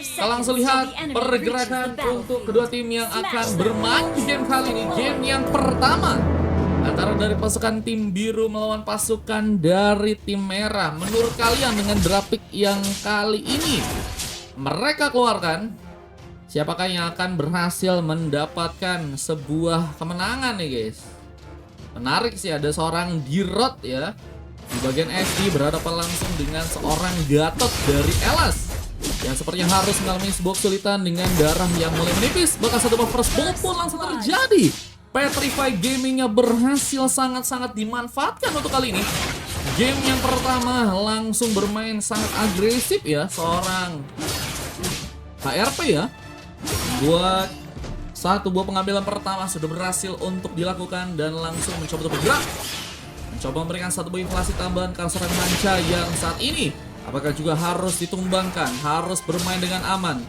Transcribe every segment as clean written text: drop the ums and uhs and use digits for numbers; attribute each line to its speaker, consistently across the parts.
Speaker 1: Kita langsung lihat pergerakan untuk kedua tim yang akan bermain di game kali ini. Game yang pertama antara dari pasukan tim biru melawan pasukan dari tim merah. Menurut kalian dengan grafik yang kali ini mereka keluarkan, siapakah yang akan berhasil mendapatkan sebuah kemenangan nih guys? Menarik sih, ada seorang Dirot ya di bagian SD berhadapan langsung dengan seorang Gatot dari Elas yang sepertinya harus mengalami sebuah kesulitan dengan darah yang mulai menipis. Bahkan satu first blood pun langsung terjadi. Petrify Gamingnya berhasil sangat-sangat dimanfaatkan untuk kali ini. Game yang pertama langsung bermain sangat agresif ya, seorang HRP ya. Buat satu buah pengambilan pertama sudah berhasil untuk dilakukan dan langsung mencoba untuk bergerak. Mencoba memberikan satu buah inflasi tambahan ke serangan manca yang saat ini apakah juga harus ditumbangkan, harus bermain dengan aman.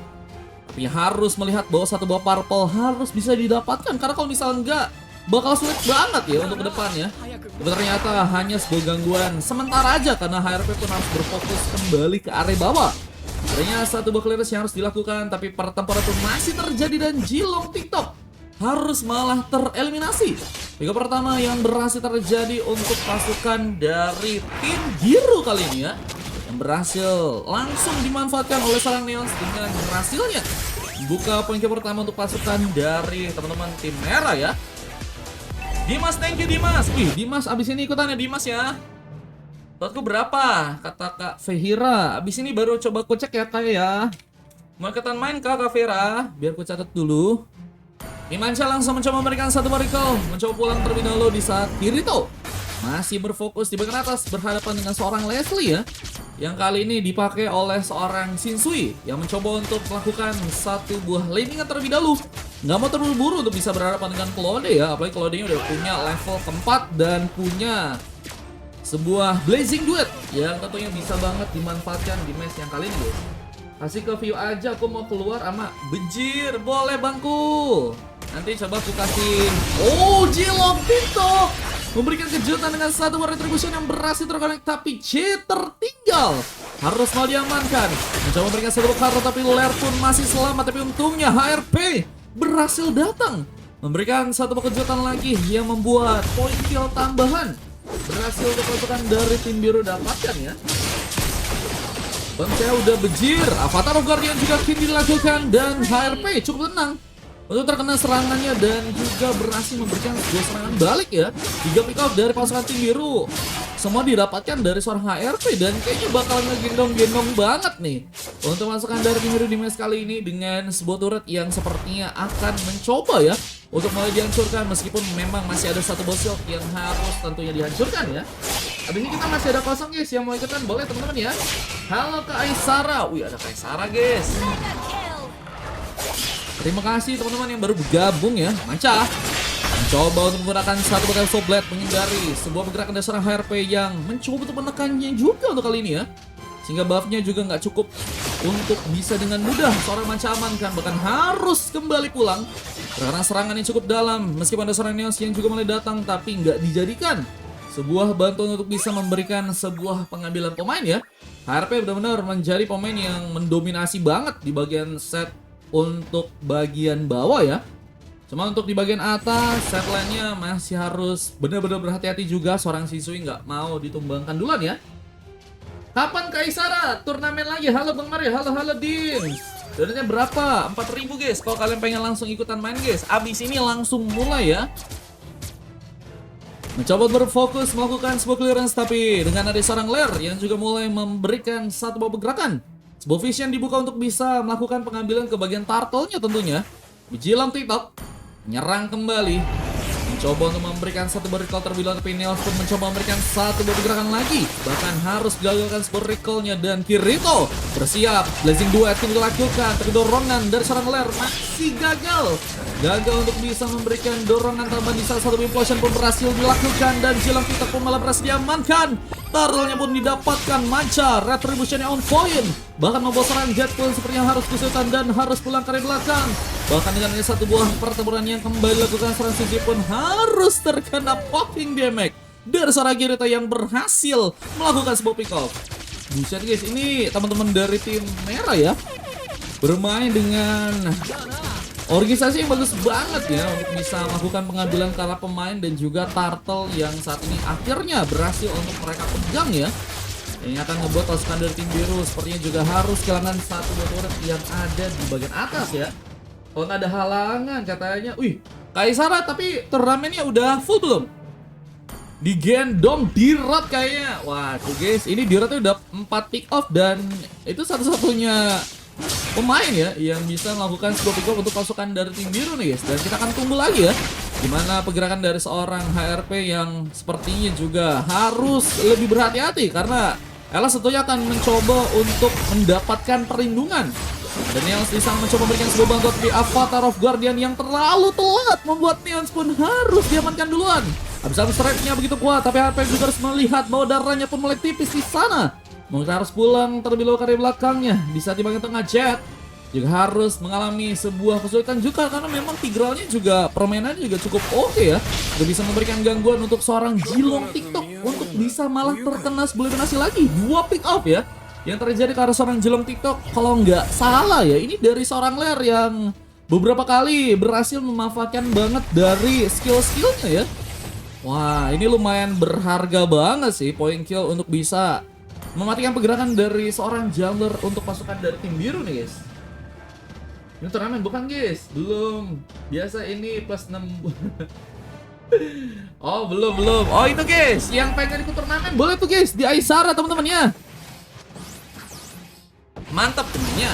Speaker 1: Tapi harus melihat bahwa satu buah purple harus bisa didapatkan, karena kalau misalnya enggak bakal sulit banget ya untuk kedepannya. Tapi ternyata hanya sebuah gangguan sementara aja karena HRP pun harus berfokus kembali ke area bawah. Adanya satu buah clearance yang harus dilakukan, tapi pertempuran itu masih terjadi dan Jilong TikTok harus malah tereliminasi. Tiga pertama yang berhasil terjadi untuk pasukan dari tim biru kali ini ya, yang berhasil langsung dimanfaatkan oleh seorang Neons dengan berhasilnya buka poin pertama untuk pasukan dari teman-teman tim merah ya. Dimas, thank you Dimas. Wih, Dimas abis ini ikutan ya Dimas ya. Buatku berapa? Kata Kak Fehira. Abis ini baru coba ku cek ya Kak ya. Mau ikutan main Kak Fehira? Biar ku catat dulu. Imanca langsung mencoba memberikan satu particle, mencoba pulang terlebih dahulu di saat Kirito masih berfokus di bagian atas berhadapan dengan seorang Leslie ya, yang kali ini dipakai oleh seorang Shinsui yang mencoba untuk melakukan satu buah landingan terlebih dahulu. Nggak mau terburu-buru untuk bisa berhadapan dengan Claude ya, apalagi Claude-nya udah punya level keempat dan punya sebuah Blazing Duet yang tentunya bisa banget dimanfaatkan di match yang kali ini guys. Kasih ke view aja, aku mau keluar sama Bejir, boleh bangku. Nanti coba aku kasih. Oh, Jilong TikTok memberikan kejutan dengan satu retribution yang berhasil terkonek, tapi C tertinggal. Harus mau diamankan. Mencoba memberikan satu kartu, tapi Lair pun masih selamat. Tapi untungnya HRP berhasil datang, memberikan satu kejutan lagi yang membuat poin kill tambahan berhasil untuk pasukan dari tim biru dapatkan ya. Bang saya udah Bejir, Avatar of Guardian juga kini dilakukan dan HRP cukup tenang untuk terkena serangannya dan juga berhasil memberikan sebuah serangan balik ya. 3 pick off dari pasukan tim biru semua didapatkan dari seorang HRP dan kayaknya bakal ngegendong-gendong banget nih untuk pasukan dari tim biru di match kali ini dengan sebuah turret yang sepertinya akan mencoba ya untuk mulai dihancurkan, meskipun memang masih ada satu boss shield yang harus tentunya dihancurkan ya. Abis ini kita masih ada kosong guys, yang mau ikutan boleh teman-teman ya. Halo Kak Aisara, wih ada Kak Aisara guys. Terima kasih teman-teman yang baru bergabung ya. Manca mencoba untuk menggunakan satu bakal Soblet menghindari sebuah pergerakan dari seorang HRP yang mencoba untuk menekannya juga untuk kali ini ya. Sehingga buffnya juga nggak cukup untuk bisa dengan mudah seorang Manca amankan, bahkan harus kembali pulang karena serangan yang cukup dalam. Meskipun ada seorang Neos yang juga mulai datang, tapi nggak dijadikan sebuah bantuan untuk bisa memberikan sebuah pengambilan pemain ya. HRP benar-benar menjadi pemain yang mendominasi banget di bagian set untuk bagian bawah ya. Cuma untuk di bagian atas set line-nya masih harus benar-benar berhati-hati juga. Seorang Shisui nggak mau ditumbangkan duluan ya. Kapan Kaisara turnamen lagi? Halo Bang Mario, halo Din. Dananya berapa? 4.000 guys. Kalau kalian pengen langsung ikutan main guys, abis ini langsung mulai ya. Mencoba berfokus melakukan sebuah clearance, tapi dengan ada seorang Lair yang juga mulai memberikan satu buah pergerakan. Sebuah vision dibuka untuk bisa melakukan pengambilan ke bagian turtle-nya tentunya. Jilong TikTok menyerang kembali, mencoba untuk memberikan satu recall terlebih dahulu, tapi Neos pun mencoba memberikan satu pergerakan lagi, bahkan harus gagalkan sebuah recall-nya. Dan Kirito bersiap, Blazing Duet yang dilakukan, tapi dorongan dari seorang Lair masih gagal untuk bisa memberikan dorongan tambahan di salah satu implosion pun berhasil dilakukan, dan Jilong TikTok pun malah berhasil diamankan. Turtle-nya pun didapatkan Manca, retribution on point, bahkan membawa serangan Jet pun sepertinya harus kesulitan dan harus pulang ke belakang. Bahkan dengan satu buah pertempuran yang kembali dilakukan, seorang CJ pun harus terkena poking damage dari seorang Kirito yang berhasil melakukan sebuah pick off. Buset guys, ini teman-teman dari tim merah ya. bermain dengan organisasi yang bagus banget ya untuk bisa melakukan pengambilan para pemain dan juga Turtle yang saat ini akhirnya berhasil untuk mereka pegang ya. Ini akan membuat pasukan dari tim biru sepertinya juga harus kehilangan satu buah turret yang ada di bagian atas ya. Kalau nggak ada halangan katanya, wih, Kaisara tapi turnamennya udah full belum? Digendong Dirot kayaknya. Waduh guys, ini Dirotnya udah 4 pick off dan itu satu-satunya pemain ya yang bisa melakukan sebuah pick off untuk pasukan dari tim biru nih guys. Dan kita akan tunggu lagi ya gimana pergerakan dari seorang HRP yang sepertinya juga harus lebih berhati-hati karena Ella tentunya akan mencoba untuk mendapatkan perlindungan. Dan yang bisa mencoba memberikan sebuah bantuan di Avatar of Guardian yang terlalu telat membuat Neons pun harus diamankan duluan. Habis-habis strike-nya begitu kuat, tapi HRP juga harus melihat bahwa darahnya pun mulai tipis di sana. Mungkin harus pulang terlebih dahulu dari belakangnya. Di saat di bagian tengah Jet juga harus mengalami sebuah kesulitan juga karena memang Tigralnya juga permainannya juga cukup oke ya. Gak bisa memberikan gangguan untuk seorang Jilong TikTok untuk bisa malah terkena sebuah eliminasi lagi. 2 pick off ya yang terjadi karena seorang Jilong TikTok. Kalau nggak salah ya ini dari seorang Lair yang beberapa kali berhasil memanfaatkan banget dari skill-skillnya ya. Wah ini lumayan berharga banget sih point kill untuk bisa mematikan pergerakan dari seorang jungler untuk pasukan dari tim biru nih guys. Ini turnamen bukan guys? Belum. Biasa ini plus 6. Oh belum. Oh itu guys, yang pengen ikut turnamen boleh tuh guys di Aisara teman-teman ya. Mantap temennya.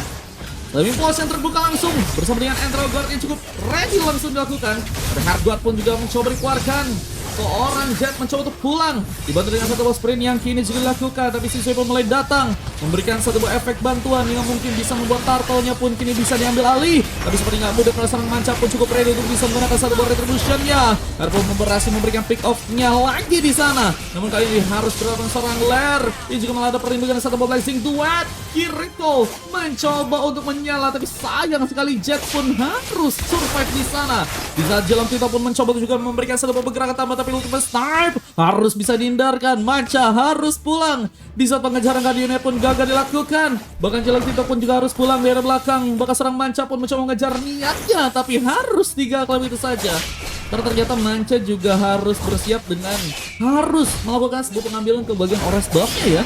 Speaker 1: Lebih pos yang terbuka langsung bersama dengan Entral Guard yang cukup ready langsung dilakukan. Ada Hardguard pun juga mencoba dikeluarkan. Seorang Jet mencoba untuk pulang dibantu dengan satu buah sprint yang kini juga dilakukan, tapi Sisui pun mulai datang memberikan satu buah efek bantuan yang mungkin bisa membuat Turtle-nya pun kini bisa diambil alih. Tapi seperti nggak mudah karena seorang Manca pun cukup ready untuk bisa menggunakan satu buah retribution-nya. Harus berhasil memberikan pick off-nya lagi di sana. Namun kali ini harus berlawan seorang Lair. Ini juga malah ada perlindungan satu buah blessing duet. Kirito mencoba untuk menyala, tapi sayang sekali Jet pun harus survive di sana. Di saat Jilong Tito pun mencoba juga memberikan satu buah pergerakan tambah, tapi ultimate snipe harus bisa dihindarkan. Manca harus pulang. Di saat pengejaran Guardiannya pun gagal dilakukan. Bahkan Jilong Tito pun juga harus pulang dari belakang. Bahkan serang Manca pun mencoba mengejar niatnya, tapi harus digagal itu saja. Karena ternyata Manca juga harus bersiap dengan harus melakukan sebuah pengambilan ke bagian Ores buff-nya ya.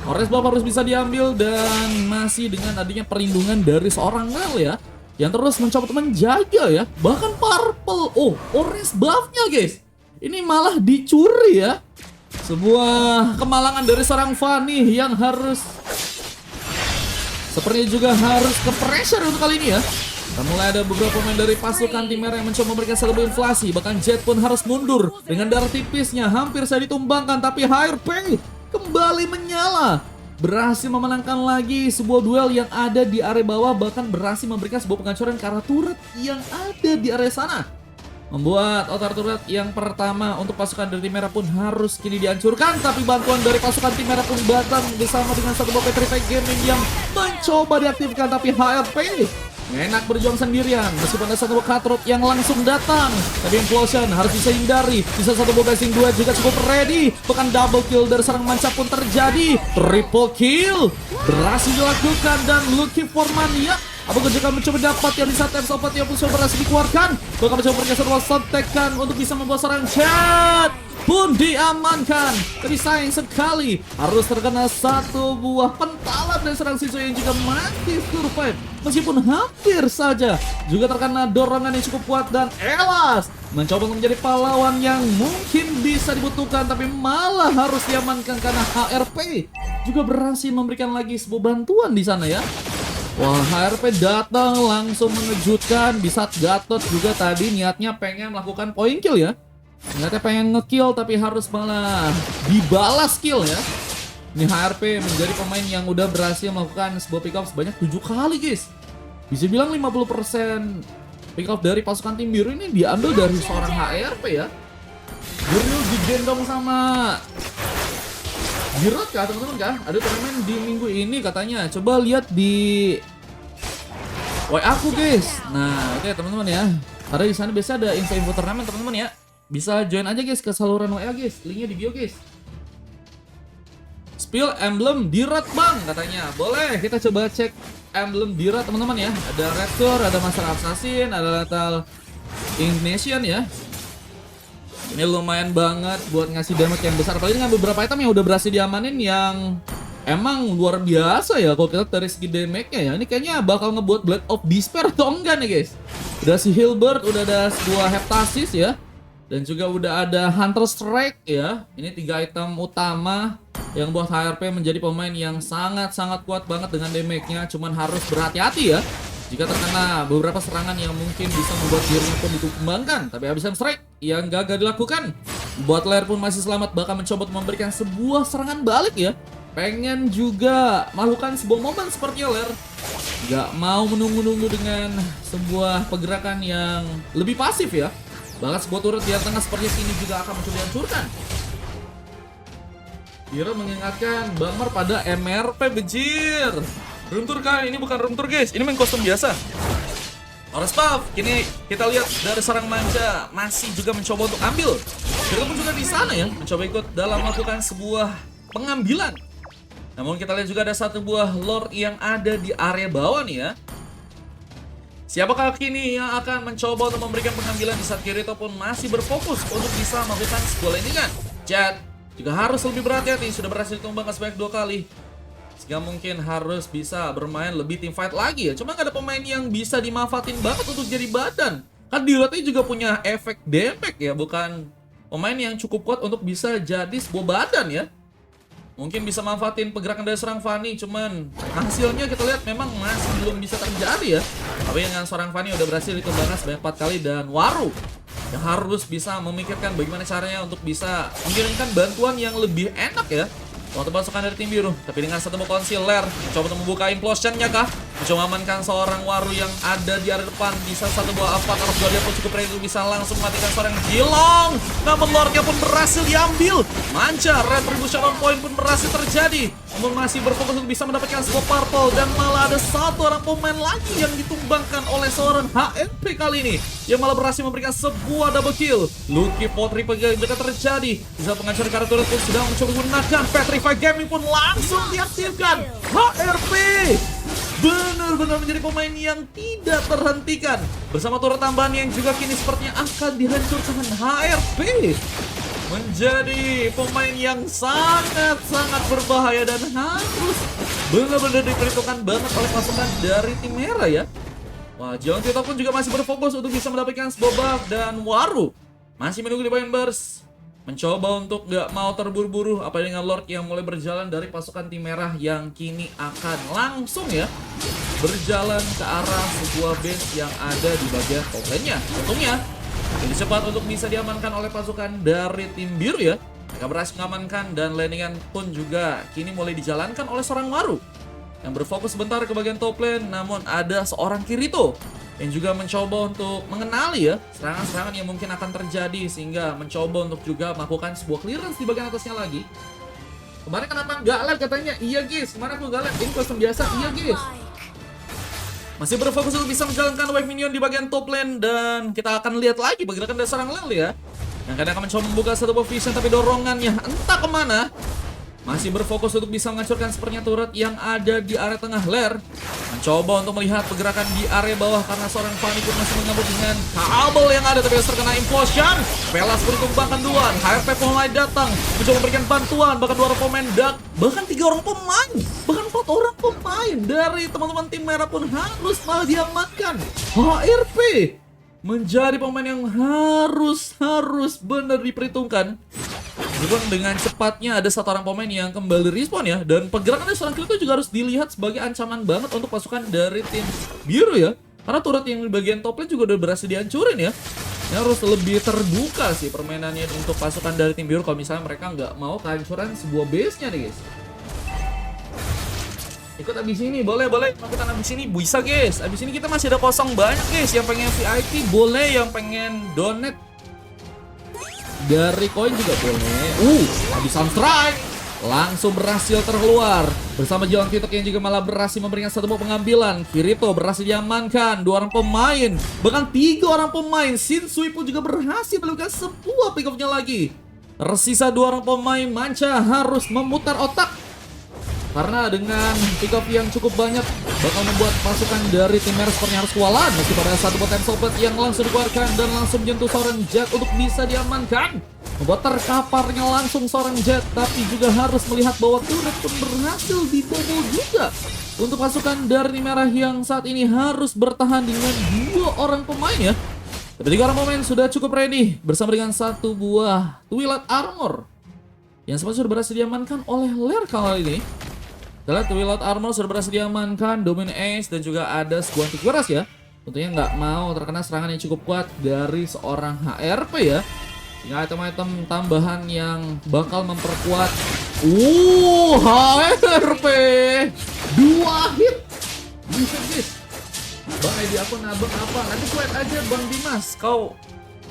Speaker 1: Ores buff harus bisa diambil dan masih dengan adanya perlindungan dari seorang Mel ya, yang terus mencoba menjaga ya. Bahkan Purple, oh Ores buff-nya guys, ini malah dicuri ya. Sebuah kemalangan dari seorang Fanny yang harus sepertinya juga harus ke pressure untuk kali ini ya. Dan mulai ada beberapa pemain dari pasukan tim merah yang mencoba memberikan satu inflasi. Bahkan Jet pun harus mundur dengan darah tipisnya, hampir saja ditumbangkan, tapi HRP kembali menyala. Berhasil memenangkan lagi sebuah duel yang ada di area bawah. Bahkan berhasil memberikan sebuah penghancuran ke arah turret yang ada di area sana. Membuat outer turret yang pertama untuk pasukan dari tim merah pun harus kini dihancurkan. Tapi bantuan dari pasukan tim merah pun datang bersama dengan satu buah Petrified Gaming yang mencoba diaktifkan. Tapi HRP enak berjuang sendirian meskipun ada satu buah Cutthroat yang langsung datang. Tapi Implosion harus bisa hindari. Bisa satu buah Blessing 2 juga cukup ready. Bahkan double kill dari serang Manca pun terjadi. Triple kill berhasil dilakukan dan looking for Mania. Apakah juga mencoba dapat yang di saat time sobat yang pun sudah berhasil dikeluarkan. Bahkan mencoba bergeser sontekan untuk bisa membawa serang Jet pun diamankan. Tapi sayang sekali harus terkena satu buah pentalan dari serang Sisui yang juga mati survive. Meskipun hampir saja juga terkena dorongan yang cukup kuat dan Elas mencoba untuk menjadi pahlawan yang mungkin bisa dibutuhkan, tapi malah harus diamankan karena HRP juga berhasil memberikan lagi sebuah bantuan di sana ya. Wah, HRP datang langsung mengejutkan. Di saat Gatot juga tadi niatnya pengen melakukan point kill ya. Niatnya pengen nge-kill tapi harus malah dibalas kill ya. Ini HRP menjadi pemain yang udah berhasil melakukan sebuah pick off sebanyak 7 kali guys. Bisa bilang 50% pick off dari pasukan tim biru ini diambil dari seorang HRP ya. Guril digendong sama Girot kah teman-teman kah? Ada turnamen di minggu ini katanya. Coba lihat di WA aku guys. Nah oke teman-teman ya. Karena di sana biasa ada info-info turnamen teman-teman ya. Bisa join aja guys ke saluran WA guys. Linknya di bio guys. spill emblem Dirat bang katanya. Boleh kita coba cek emblem Dirat teman-teman ya. Ada Red Sword, ada Master Assassin, ada Lethal Ignition ya. Ini lumayan banget buat ngasih damage yang besar. Apalagi dengan beberapa item yang udah berhasil diamanin yang emang luar biasa ya kalau kita dari segi damage-nya ya. Ini kayaknya bakal ngebuat Blade of Despair atau enggak nih guys. Udah si Hilbert, udah ada sebuah Heptasis ya. Dan juga udah ada Hunter Strike ya. Ini 3 item utama yang buat HRP menjadi pemain yang sangat-sangat kuat banget dengan damage-nya. Cuman harus berhati-hati ya jika terkena beberapa serangan yang mungkin bisa membuat dirinya pun dikembangkan. Tapi habisan strike yang gagal dilakukan, buat Lair pun masih selamat, bahkan mencoba memberikan sebuah serangan balik ya. Pengen juga melakukan sebuah momen seperti Lair, gak mau menunggu-nunggu dengan sebuah pergerakan yang lebih pasif ya. Bahkan sebuah turret di tengah seperti ini juga akan mencoba dihancurkan. Kira mengingatkan Bangmar pada MRP bejir. Room tour kan, ini bukan room tour guys, ini main kostum biasa. Horus Puff, kini kita lihat dari sarang manja masih juga mencoba untuk ambil. Kira pun juga di sana ya, mencoba ikut dalam melakukan sebuah pengambilan. Namun kita lihat juga ada satu buah Lord yang ada di area bawah nih ya. Siapakah kini yang akan mencoba untuk memberikan pengambilan di saat Kirito pun masih berfokus untuk bisa melakukan sebuah landingan. Jet juga harus lebih berhati-hati, sudah berhasil ditumbangkan sebanyak 2 kali. Sehingga mungkin harus bisa bermain lebih team fight lagi ya. Cuma gak ada pemain yang bisa dimanfaatin banget untuk jadi badan. Kan Dirat juga punya efek damage ya, bukan pemain yang cukup kuat untuk bisa jadi sebuah badan ya. Mungkin bisa manfaatin pergerakan dari seorang Fanny, cuman hasilnya kita lihat memang masih belum bisa terjadi ya. Tapi dengan seorang Fanny udah berhasil dikembangkan sebanyak 4 kali, dan Waru yang harus bisa memikirkan bagaimana caranya untuk bisa mengirimkan bantuan yang lebih enak ya waktu pasukan dari tim biru. Tapi dengan satu buah concealer, mencoba untuk membuka implosionnya kah? Mencoba amankan seorang Waru yang ada di area depan. Bisa satu buah Avatar of Guardian pun cukup ready, bisa langsung mematikan seorang Jilong. Namun Lordnya pun berhasil diambil. Manca Retribution on point pun berhasil terjadi. Namun masih berfokus untuk bisa mendapatkan sebuah purple. Dan malah ada satu orang pemain lagi yang ditumbangkan oleh seorang HMP kali ini, yang malah berhasil memberikan sebuah double kill. Lucky Potri juga terjadi. Bisa penghancur kartu turret pun sedang mencoba menggunakan Petrify Gaming pun langsung diaktifkan. HRP benar-benar menjadi pemain yang tidak terhentikan. Bersama turret tambahan yang juga kini sepertinya akan dihancurkan. HRP menjadi pemain yang sangat-sangat berbahaya dan harus benar-benar diperhitungkan banget oleh pasukan dari tim merah ya. Wah, Jiang Tito pun juga masih berfokus untuk bisa mendapatkan sebuah buff, dan Waru masih menunggu di bagian burst. Mencoba untuk gak mau terburu-buru, apa dengan Lord yang mulai berjalan dari pasukan tim merah yang kini akan langsung ya berjalan ke arah sebuah base yang ada di bagian top lane-nya. Untungnya lebih cepat untuk bisa diamankan oleh pasukan dari tim biru ya. Mereka berhasil mengamankan, dan landingan pun juga kini mulai dijalankan oleh seorang Waru yang berfokus sebentar ke bagian top lane. Namun ada seorang Kirito yang juga mencoba untuk mengenali ya serangan-serangan yang mungkin akan terjadi, sehingga mencoba untuk juga melakukan sebuah clearance di bagian atasnya lagi. Kemarin kenapa nggak live katanya? Iya guys, kemarin aku nggak live, ini kostum biasa. Iya guys, masih berfokus untuk bisa menjalankan wave minion di bagian top lane, dan kita akan lihat lagi pergerakan dari seorang Lel ya, yang kadang akan mencoba membuka satu buah vision, tapi dorongannya entah kemana. Masih berfokus untuk bisa menghancurkan sepertinya turret yang ada di area tengah. Lair mencoba untuk melihat pergerakan di area bawah, karena seorang Fanny pun masih mengambil dengan kabel yang ada, tapi terkena implosion. Velas pun dikembangkan duluan. HRP pun mulai datang mencoba memberikan bantuan, bahkan 2 orang pemain dark, bahkan 3 orang pemain, bahkan 4 orang pemain dari teman-teman tim merah pun harus malah diamankan. HRP menjadi pemain yang harus benar diperhitungkan. Meskipun dengan cepatnya ada satu orang pemain yang kembali respawn ya, dan pergerakan dari seorang Kirito juga harus dilihat sebagai ancaman banget untuk pasukan dari tim biru ya, karena turret yang di bagian top lane juga udah berhasil dihancurin ya. Ini harus lebih terbuka sih permainannya untuk pasukan dari tim biru kalau misalnya mereka nggak mau kehancuran sebuah base-nya nih guys. Ikut abis ini, boleh ikutan abis ini bisa guys. Abis ini kita masih ada kosong banyak guys. Yang pengen VIP boleh, yang pengen donate dari koin juga boleh. Habisan strike langsung berhasil terkeluar bersama Jiang Titok yang juga malah berhasil memberikan satu buah pengambilan. Kirito berhasil diamankan, 2 orang pemain, bahkan 3 orang pemain. Shinsui pun juga berhasil melakukan sebuah pick off-nya lagi. Tersisa 2 orang pemain. Manca harus memutar otak Karena dengan pick up yang cukup banyak bakal membuat pasukan dari tim merah sepertinya harus kewalahan. Meski pada satu potential plate yang langsung dikeluarkan dan langsung menyentuh seorang Jet untuk bisa diamankan, membuat terkaparnya langsung seorang Jet. Tapi juga harus melihat bahwa turret pun berhasil dibobol juga untuk pasukan dari tim merah yang saat ini harus bertahan dengan 2 orang pemain ya. Tapi 3 orang pemain sudah cukup ready bersama dengan 1 buah Twilight Armor yang sempat sudah berhasil diamankan oleh Lair kali ini. Kita lihat Twilight Armor sudah berhasil diamankan, Domain Ace dan juga ada sebuah Antivirus ya. Tentunya nggak mau terkena serangan yang cukup kuat dari seorang HRP ya. Sehingga item-item tambahan yang bakal memperkuat. HRP 2 hit. Bisa guys. Bang Edi aku nabeng apa? Nanti ku add aja Bang Dimas. Kau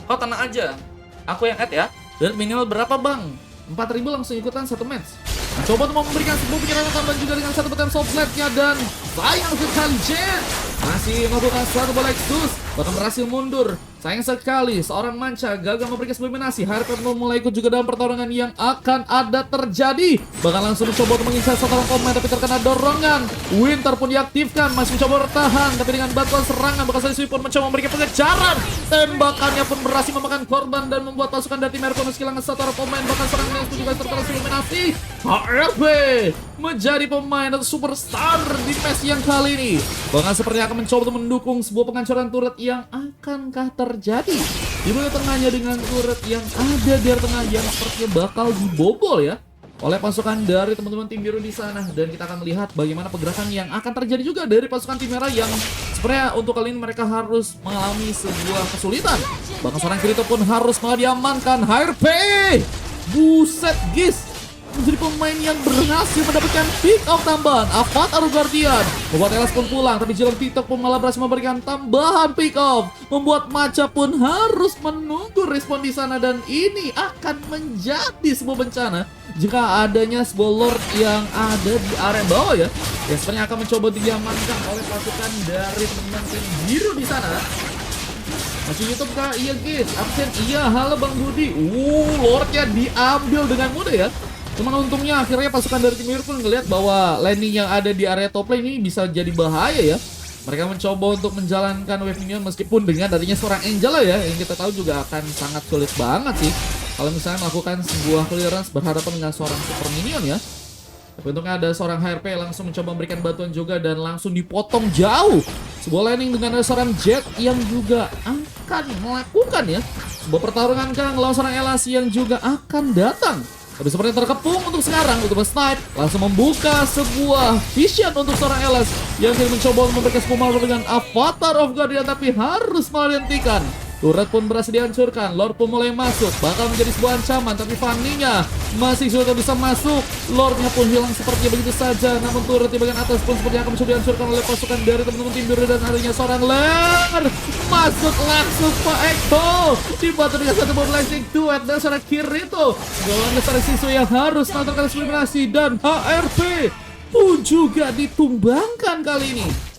Speaker 1: tenang aja. Aku yang add ya. Dan minimal berapa Bang? 4.000 langsung ikutan 1 match. Coba untuk memberikan sebuah penyerangan tambahan juga dengan 1 potential plate-nya. Dan sayang sekali Jet masih melakukan 1 bola Exodus, bahkan berhasil mundur. Sayang sekali seorang Manca gagal memberikan sebuah eliminasi. HRP mulai ikut juga dalam pertarungan yang akan ada terjadi. Bahkan langsung mencoba untuk mengincar satu orang pemain tapi terkena dorongan. Winter pun diaktifkan, masih mencoba bertahan tapi dengan bantuan serangan bakal Sui pun mencoba memberikan pengejaran. Tembakannya pun berhasil memakan korban dan membuat pasukan dari tim merah meski kehilangan satu orang pemain. Bahkan serangan itu juga terkena eliminasi. HRP menjadi pemain atau superstar di match yang kali ini. Bahkan sepertinya akan mencoba untuk mendukung sebuah penghancuran turret yang akankah terjadi di bagian tengahnya dengan turret yang ada di tengah yang sepertinya bakal dibobol ya oleh pasukan dari teman-teman tim biru di sana. Dan kita akan melihat bagaimana pergerakan yang akan terjadi juga dari pasukan tim merah yang sebenarnya untuk kali ini mereka harus mengalami sebuah kesulitan. Bahkan seorang Kirito pun harus malah diamankan. HRP buset guys, menjadi pemain yang berhasil mendapatkan pick up tambahan. Avatar Guardian membuat Elas pun pulang, tapi Jalan TikTok pun malah berhasil memberikan tambahan pick up, membuat Macha pun harus menunggu respon di sana. Dan ini akan menjadi sebuah bencana jika adanya sebuah Lord yang ada di area bawah ya, yang sebenarnya akan mencoba diamankan oleh pasukan dari teman-teman tim biru di sana. Masih YouTube kah? Iya guys, absen iya. Halo Bang Budi. Lordnya diambil dengan mudah ya. Cuman untungnya akhirnya pasukan dari tim biru pun ngelihat bahwa landing yang ada di area top lane ini bisa jadi bahaya ya. Mereka mencoba untuk menjalankan wave minion meskipun dengan adanya seorang Angela ya, yang kita tahu juga akan sangat sulit banget sih kalau misalnya melakukan sebuah clearance berhadapan dengan seorang super minion ya. Tapi untungnya ada seorang HRP langsung mencoba memberikan bantuan juga dan langsung dipotong jauh. Sebuah landing dengan ada seorang Jet yang juga akan melakukan ya sebuah pertarungan kang lawan seorang Elas yang juga akan datang. Tapi seperti terkepung untuk sekarang untuk snipe langsung membuka sebuah vision untuk seorang Elas yang ingin mencoba memberikan sebuah malware dengan Avatar of Guardian tapi harus malah dihentikan. Turret pun berhasil dihancurkan, Lord pun mulai masuk, bakal menjadi sebuah ancaman, tapi Fanny-nya masih sudah bisa masuk. Lordnya pun hilang sepertinya begitu saja, namun turret di bagian atas pun sepertinya akan mencoba dihancurkan oleh pasukan dari teman-teman tim biru. Dan adanya seorang Lair masuk langsung Pak Eko, dibantu dengan satu bom blessing duet dan seorang Kirito. Gawangnya seorang siswa yang harus melakukan eliminasi dan HRP pun juga ditumbangkan kali ini.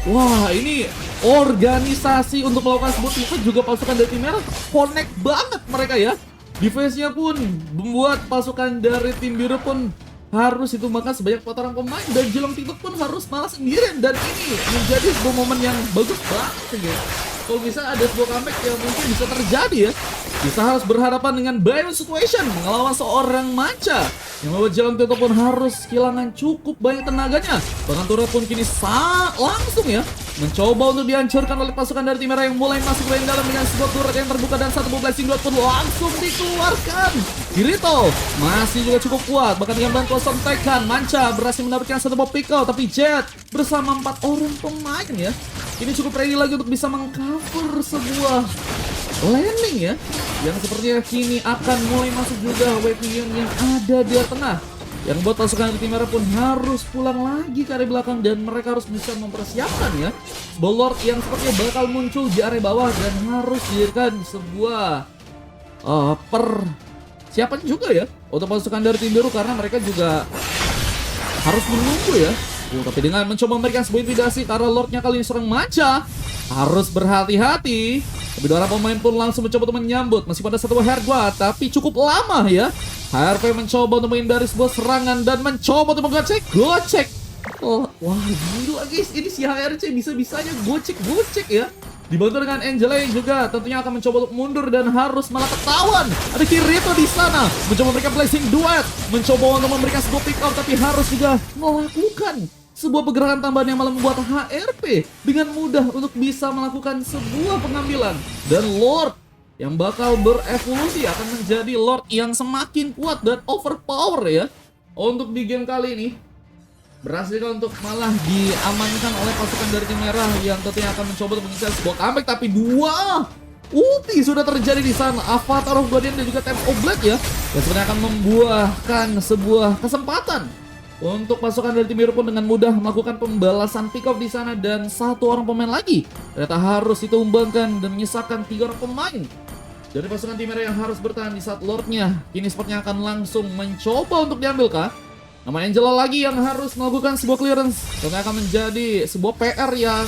Speaker 1: Wah, ini organisasi untuk melakukan sebuah event juga pasukan dari tim merah connect banget mereka ya. Defense-nya pun membuat pasukan dari tim biru pun harus ditumbangkan sebanyak 4 orang pemain dan Jelong TikTok pun harus malah sendirian. Dan ini menjadi sebuah momen yang bagus banget ya. Kalau bisa ada sebuah comeback yang mungkin bisa terjadi ya. Bisa harus berhadapan dengan Byron situation melawan seorang Manca yang membuat Jalan TikTok pun harus kehilangan cukup banyak tenaganya. Bahkan turret pun kini langsung ya mencoba untuk dihancurkan oleh pasukan dari tim merah yang mulai masuk ke dalam dengan sebuah turret yang terbuka dan satu blessing duet pun langsung dikeluarkan. Kirito masih juga cukup kuat, bahkan dengan bantuan sontekan Manca berhasil mendapatkan satu buah pick out, tapi Jet bersama 4 orang pemain ya ini cukup ready lagi untuk bisa mengcover sebuah landing ya, yang sepertinya kini akan mulai masuk juga wave minion yang ada di tengah, yang membuat pasukan tim merah pun harus pulang lagi ke area belakang dan mereka harus bisa mempersiapkan ya Lord yang sepertinya bakal muncul di area bawah dan harus dijadikan sebuah persiapan juga ya untuk pasukan dari tim biru karena mereka juga harus menunggu ya. Tapi dengan mencoba memberikan sebuah intimidasi karena Lordnya kali ini seorang Manca harus berhati-hati. Tapi 2 orang pemain pun langsung mencoba untuk menyambut masih pada satu hair gua, tapi cukup lama ya HRP mencoba untuk menghindari sebuah serangan dan mencoba untuk gocek. Oh, wah gila guys, ini si HRC bisa-bisanya gocek ya. Dibantu dengan Angela yang juga tentunya akan mencoba untuk mundur dan harus malah ketahuan. Ada Kirito di sana, mencoba memberikan blessing duet, mencoba untuk memberikan sebuah pick up, tapi harus juga melakukan sebuah pergerakan tambahan yang malah membuat HRP dengan mudah untuk bisa melakukan sebuah pengambilan. Dan Lord yang bakal berevolusi akan menjadi Lord yang semakin kuat dan overpower ya. Untuk di game kali ini berhasil untuk malah diamankan oleh pasukan dari tim merah yang tentunya akan mencoba untuk mengincar sebuah comeback, tapi dua ulti sudah terjadi di sana, Avatar of Guardian dan juga Tap of Black ya, yang sebenarnya akan membuahkan sebuah kesempatan untuk pasukan dari tim biru pun dengan mudah melakukan pembalasan pick off di sana, dan satu orang pemain lagi ternyata harus ditumbangkan dan menyisakan 3 orang pemain dari pasukan tim merah yang harus bertahan di saat Lordnya kini sepertinya akan langsung mencoba untuk diambil kah? Nama Angela lagi yang harus melakukan sebuah clearance. Tentunya akan menjadi sebuah PR yang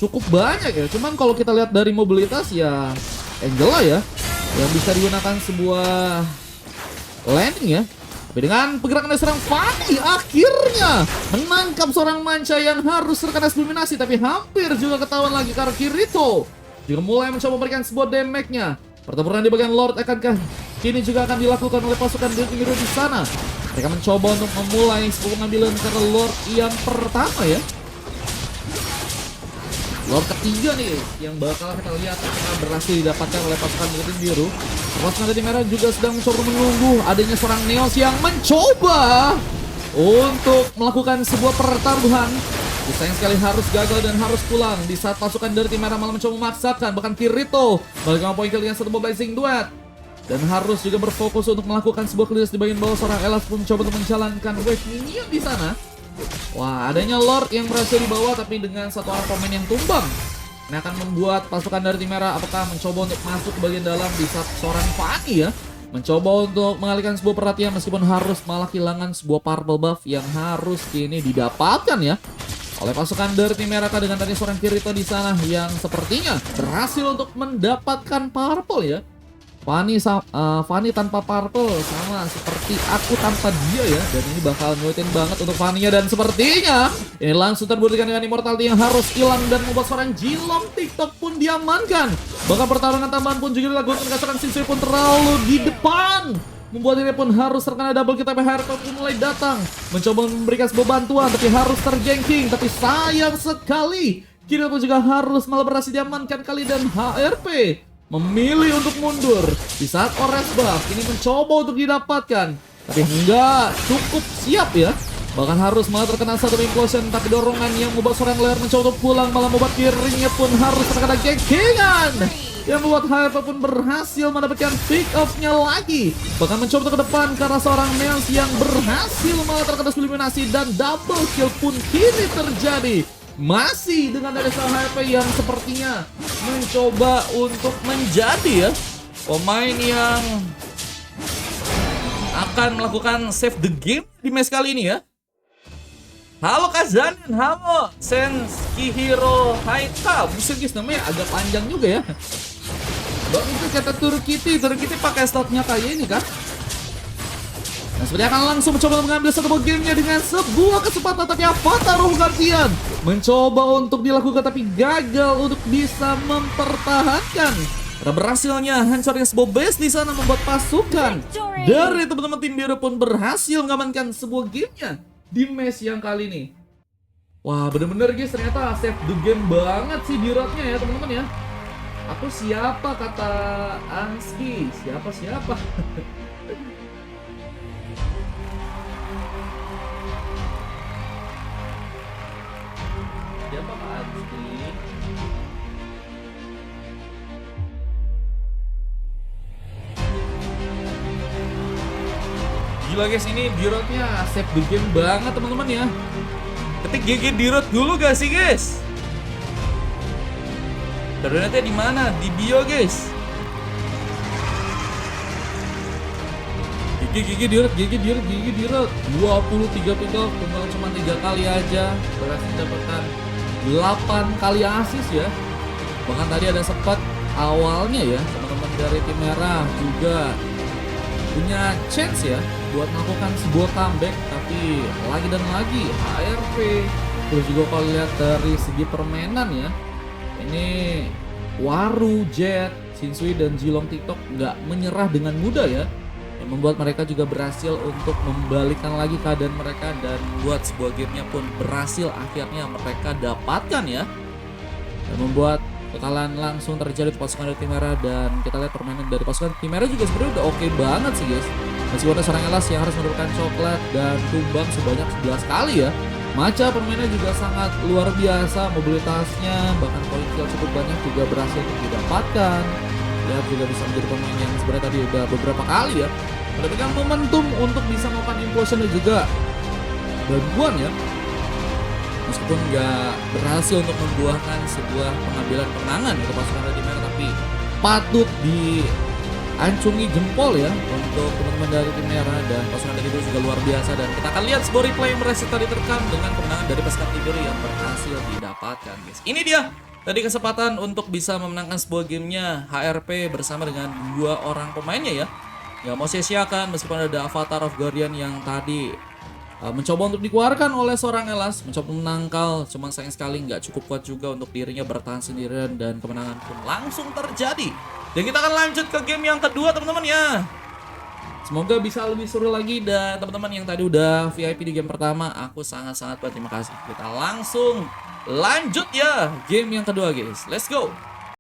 Speaker 1: cukup banyak ya. Cuman kalau kita lihat dari mobilitas ya Angela ya yang bisa digunakan sebuah landing ya. Tapi dengan pergerakan dari seorang Fanny akhirnya menangkap seorang manca yang harus terkena eliminasi, tapi hampir juga ketahuan lagi karena Kirito juga mulai mencoba memberikan sebuah damage-nya. Pertempuran di bagian Lord akankah kini juga akan dilakukan oleh pasukan dari biru di sana? Mereka mencoba untuk memulai sebuah pengambilan karena Lord yang pertama ya. Lord ketiga nih yang bakal kita lihat apakah berhasil didapatkan oleh pasukan dari tim biru. Pasukan dari merah juga sedang mencoba menunggu adanya seorang Neos yang mencoba untuk melakukan sebuah pertaruhan. Sayang sekali harus gagal dan harus pulang di saat pasukan dari tim merah malah mencoba memaksakan. Bahkan Kirito balik poin kill dengan satu blazing duet. Dan harus juga berfokus untuk melakukan sebuah clearance di bagian bawah. Seorang Elas pun mencoba untuk menjalankan wave minion di sana. Wah, adanya Lord yang berhasil dibawa tapi dengan satu orang pemain yang tumbang. Ini akan membuat pasukan dari tim merah apakah mencoba untuk masuk ke bagian dalam di saat seorang Fanny ya mencoba untuk mengalihkan sebuah perhatian meskipun harus malah kehilangan sebuah purple buff yang harus kini didapatkan ya oleh pasukan dari tim merah dengan tadi seorang Kirito di sana yang sepertinya berhasil untuk mendapatkan purple ya. Fanny tanpa purple sama seperti aku tanpa dia ya, dan ini bakal nyuitin banget untuk Fanny-nya, dan sepertinya ini langsung terbuktikan dengan immortality yang harus hilang dan membuat seorang Jilong TikTok pun diamankan. Bahkan pertarungan tambahan pun juga dilakukan karena seorang Shinsui pun terlalu di depan, membuat ini pun harus terkena double kill. Tapi HRP pun mulai datang mencoba memberikan sebuah bantuan tapi harus terganking, tapi sayang sekali kini pun juga harus malah berhasil diamankan kali, dan HRP memilih untuk mundur di saat Ores buff ini mencoba untuk didapatkan tapi enggak cukup siap ya, bahkan harus malah terkena satu implosion, tapi dorongan yang membuat seorang Leer mencoba untuk pulang malah membuat kirinya pun harus terkena gengkingan yang membuat HRP pun berhasil mendapatkan pick off-nya lagi, bahkan mencoba ke depan karena seorang Neons yang berhasil malah terkena eliminasi, dan double kill pun kini terjadi. Masih dengan ada seorang HP yang sepertinya mencoba untuk menjadi ya pemain yang akan melakukan save the game di match kali ini ya. Halo Kazanin, halo Senskihiro Haita. Buset guys, namanya agak panjang juga ya. Bang itu kata Turkiti pakai slotnya kayak ini kan. Nah, sepertinya akan langsung mencoba mengambil satu buah gamenya dengan sebuah kesempatan, tapi Avatar of Guardian mencoba untuk dilakukan tapi gagal untuk bisa mempertahankan. Karena berhasilnya hancurin sebuah base di sana membuat pasukan dari teman-teman tim biru pun berhasil mengamankan sebuah gamenya di match yang kali ini. Wah, bener-bener guys, ternyata save the game banget sih di roadnya ya teman-teman ya. Aku siapa kata Anski? Siapa? Siapa Pak Anski? Gila guys, ini D-Road-nya save the game banget teman-teman ya. Ketik GG D-Road dulu gak sih guys? Coordinate-nya di mana? Di bio guys. GG D-Road 23 pick off, cuma 3 kali aja berhasil mendapatkan 8 kali assist ya. Bahkan tadi ada sempat awalnya ya teman-teman dari tim merah juga punya chance ya buat melakukan sebuah comeback, tapi lagi dan lagi HRV. Terus juga kalau lihat dari segi permainan ya, ini Waru, Jet, Shinsui dan Jilong TikTok nggak menyerah dengan mudah ya, yang membuat mereka juga berhasil untuk membalikkan lagi keadaan mereka dan membuat sebuah gamenya pun berhasil akhirnya mereka dapatkan ya, dan membuat kekalahan langsung terjadi di pasukan dari tim merah. Dan kita lihat permainan dari pasukan tim merah juga sebenarnya udah oke banget sih guys, meskipun ada seorang Elas yang harus mendapatkan coklat dan tumbang sebanyak 11 kali ya. Maca permainnya juga sangat luar biasa, mobilitasnya bahkan poin kill cukup banyak juga berhasil untuk didapatkan. Lihat juga bisa menjadi pemain yang sebenarnya tadi udah beberapa kali ya mendapatkan momentum untuk bisa melakukan implosion dan juga bantuan ya, meskipun nggak berhasil untuk membuahkan sebuah pengambilan kemenangan untuk pasukan dari merah, tapi patut diancungi jempol ya untuk teman-teman dari tim merah. Dan pasukan dari itu juga luar biasa, dan kita akan lihat sebuah replay mereka tadi terekam dengan kemenangan dari pasukan tim biru yang berhasil didapatkan guys. Ini dia tadi kesempatan untuk bisa memenangkan sebuah gamenya HRP bersama dengan 2 orang pemainnya ya. Nggak mau sia-siakan meskipun ada Avatar of Guardian yang tadi mencoba untuk dikeluarkan oleh seorang Elas, mencoba menangkal, cuman sayang sekali nggak cukup kuat juga untuk dirinya bertahan sendirian, dan kemenangan pun langsung terjadi. Dan kita akan lanjut ke game yang kedua teman-teman ya. Semoga bisa lebih seru lagi, dan teman-teman yang tadi udah VIP di game pertama, aku sangat-sangat berterima kasih. Kita langsung lanjut ya game yang kedua guys, let's go.